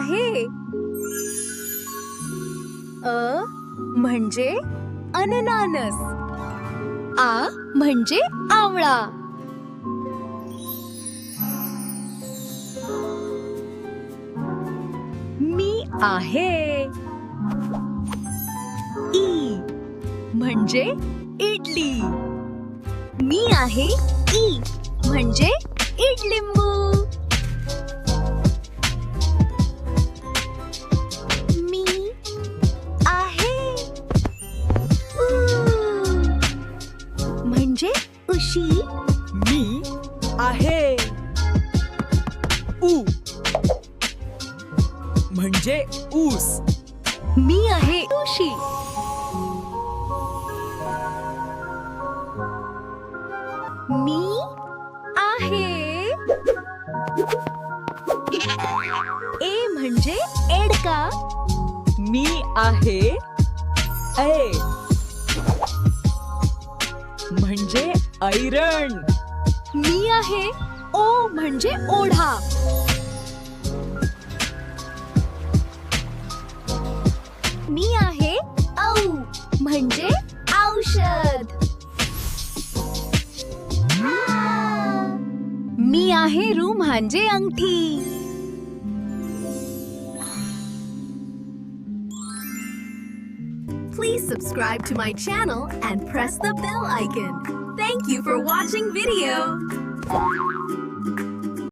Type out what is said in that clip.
आहे. अ म्हणजे अननस. आ म्हणजे आवळा. मी आहे. ई म्हणजे इडली. मी आहे ई म्हणजे इडलिंबू. मी आहे ऊ म्हणजे उशी. मी आहे ऊ म्हणजे ऊस. मी आहे उशी. मी आहे ए म्हणजे एडका. मी आहे ऐ म्हणजे ऐरण. मी आहे ओ म्हणजे ओढा. मी आहे औ म्हणजे औषध. मी आहे रू म्हणजे अंगठी. Please subscribe to my channel and press the bell icon. Thank you for watching video.